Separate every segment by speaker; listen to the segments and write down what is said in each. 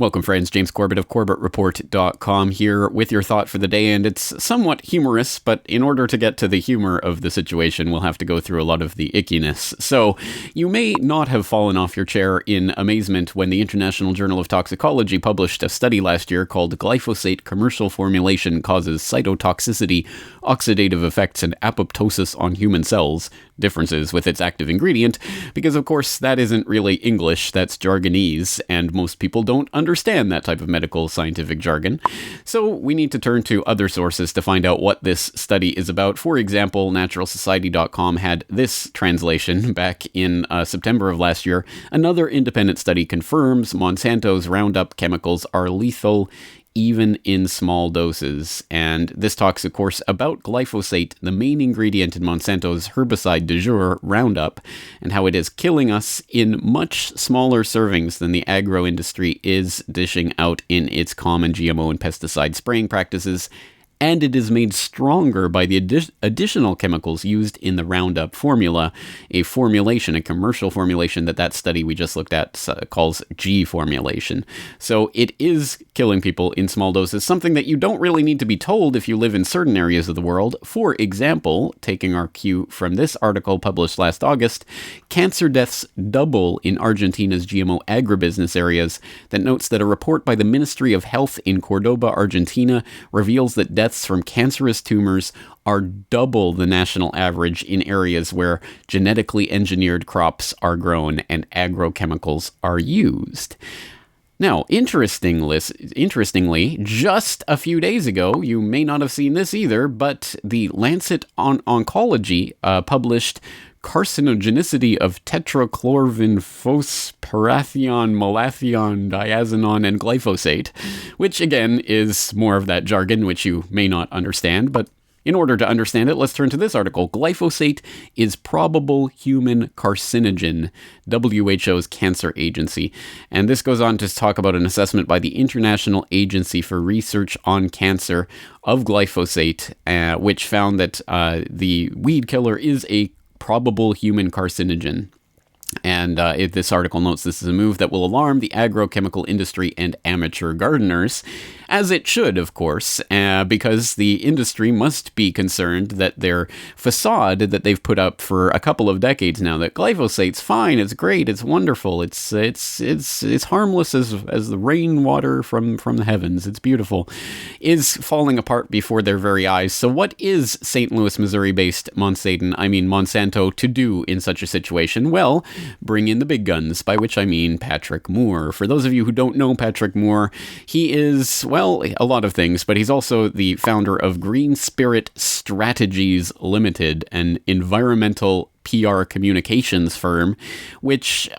Speaker 1: Welcome, friends. James Corbett of Corbettreport.com here with your thought for the day, and it's somewhat humorous, but in order to get to the humor of the situation, we'll have to go through a lot of the ickiness. So, you may not have fallen off your chair in amazement when the International Journal of Toxicology published a study last year called Glyphosate Commercial Formulation Causes Cytotoxicity, Oxidative Effects, and Apoptosis on Human Cells, differences with its active ingredient, because of course that isn't really English, that's jargonese, and most people don't understand that type of medical scientific jargon. So we need to turn to other sources to find out what this study is about. For example, naturalsociety.com had this translation back in September of last year. Another independent study confirms Monsanto's Roundup chemicals are lethal even in small doses. And this talks, of course, about glyphosate, the main ingredient in Monsanto's herbicide du jour, Roundup, and how it is killing us in much smaller servings than the agro industry is dishing out in its common GMO and pesticide spraying practices. And it is made stronger by the additional chemicals used in the Roundup formula, a commercial formulation that study we just looked at calls G formulation. So it is killing people in small doses, something that you don't really need to be told if you live in certain areas of the world. For example, taking our cue from this article published last August, cancer deaths double in Argentina's GMO agribusiness areas, that notes that a report by the Ministry of Health in Cordoba, Argentina, reveals that deaths from cancerous tumors are double the national average in areas where genetically engineered crops are grown and agrochemicals are used. Now, interestingly, just a few days ago, you may not have seen this either, but the Lancet on Oncology published carcinogenicity of tetrachlorvinphosphoratione, malathion, diazinon, and glyphosate, which again is more of that jargon which you may not understand, but in order to understand it, let's turn to this article. Glyphosate is probable human carcinogen, WHO's cancer agency. And this goes on to talk about an assessment by the International Agency for Research on Cancer of glyphosate, which found that the weed killer is a probable human carcinogen. And this article notes this is a move that will alarm the agrochemical industry and amateur gardeners, as it should, of course, because the industry must be concerned that their facade that they've put up for a couple of decades now, that glyphosate's fine, it's great, it's wonderful, it's harmless as the rainwater from the heavens, it's beautiful, is falling apart before their very eyes. So what is St. Louis, Missouri-based Monsanto to do in such a situation? Well, bring in the big guns, by which I mean Patrick Moore. For those of you who don't know Patrick Moore, he is, well, a lot of things, but he's also the founder of Green Spirit Strategies Limited, an environmental PR communications firm, which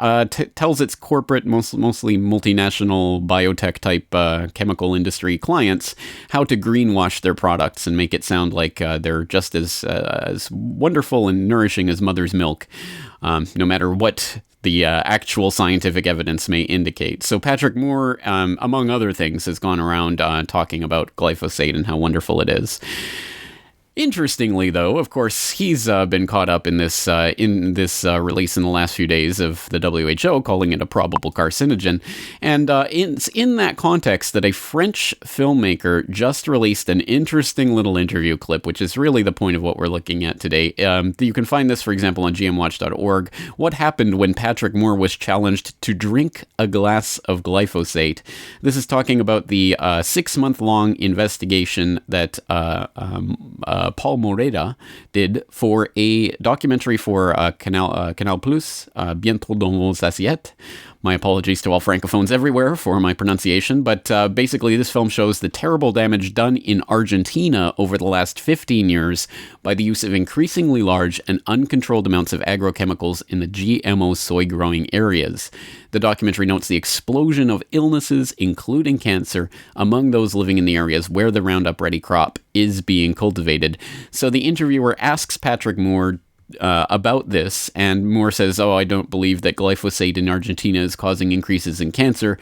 Speaker 1: tells its corporate, mostly multinational biotech type chemical industry clients how to greenwash their products and make it sound like they're just as wonderful and nourishing as mother's milk, no matter what the actual scientific evidence may indicate. So Patrick Moore, among other things, has gone around talking about glyphosate and how wonderful it is. Interestingly, though, of course, he's been caught up in this release in the last few days of the WHO, calling it a probable carcinogen. And it's in that context that a French filmmaker just released an interesting little interview clip, which is really the point of what we're looking at today. You can find this, for example, on gmwatch.org. What happened when Patrick Moore was challenged to drink a glass of glyphosate? This is talking about the 6-month-long investigation that Paul Moreda did for a documentary for Canal Plus, Bientôt dans vos assiettes. My apologies to all francophones everywhere for my pronunciation, but basically this film shows the terrible damage done in Argentina over the last 15 years by the use of increasingly large and uncontrolled amounts of agrochemicals in the GMO soy growing areas. The documentary notes the explosion of illnesses, including cancer, among those living in the areas where the Roundup Ready crop is being cultivated. So the interviewer asks Patrick Moore about this, and Moore says, I don't believe that glyphosate in Argentina is causing increases in cancer.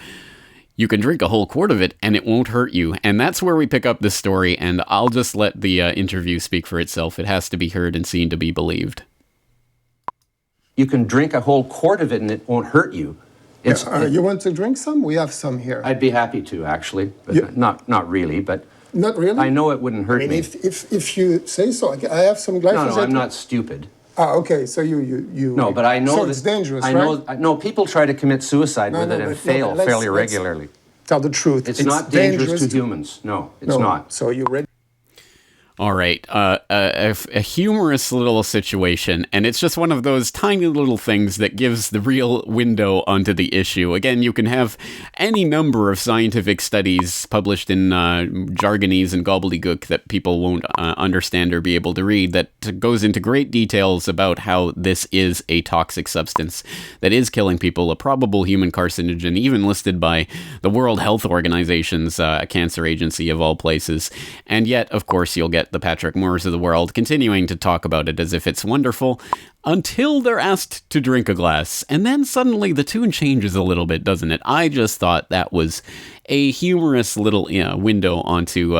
Speaker 1: You can drink a whole quart of it and it won't hurt you. And that's where we pick up this story, and I'll just let the interview speak for itself. It has to be heard and seen to be believed.
Speaker 2: You can drink a whole quart of it and it won't hurt you. It's
Speaker 3: You want to drink some? We have some here.
Speaker 2: I'd be happy to, actually, but not really. But
Speaker 3: not really.
Speaker 2: I know it wouldn't hurt me.
Speaker 3: If you say so, I have some glyphosate.
Speaker 2: No, I'm not stupid.
Speaker 3: Okay, so you.
Speaker 2: No, but I know
Speaker 3: so it's dangerous, right?
Speaker 2: No, people try to commit suicide with it and fail fairly regularly.
Speaker 3: Tell the truth.
Speaker 2: It's not dangerous to humans. No, it's not.
Speaker 3: So you ready?
Speaker 1: All right, a humorous little situation, and it's just one of those tiny little things that gives the real window onto the issue. Again, you can have any number of scientific studies published in jargonese and gobbledygook that people won't understand or be able to read that goes into great details about how this is a toxic substance that is killing people, a probable human carcinogen, even listed by the World Health Organization's cancer agency of all places. And yet, of course, you'll get the Patrick Moores of the world continuing to talk about it as if it's wonderful until they're asked to drink a glass. And then suddenly the tune changes a little bit, doesn't it? I just thought that was a humorous little window onto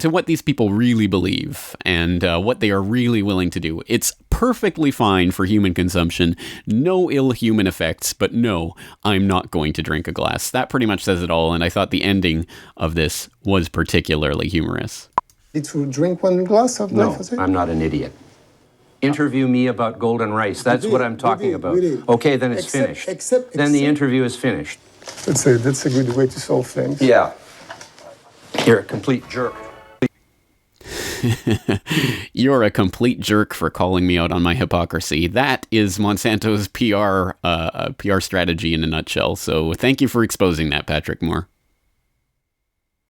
Speaker 1: what these people really believe and what they are really willing to do. It's perfectly fine for human consumption, no ill human effects, but no, I'm not going to drink a glass. That pretty much says it all, and I thought the ending of this was particularly humorous.
Speaker 3: To drink one glass of glyphosate?
Speaker 2: No, I'm not an idiot. Interview me about golden rice. That's what I'm talking about. Okay, then it's finished. Then the interview is finished.
Speaker 3: That's a good way to solve things.
Speaker 2: Yeah. You're a complete jerk.
Speaker 1: You're a complete jerk for calling me out on my hypocrisy. That is Monsanto's PR strategy in a nutshell. So thank you for exposing that, Patrick Moore.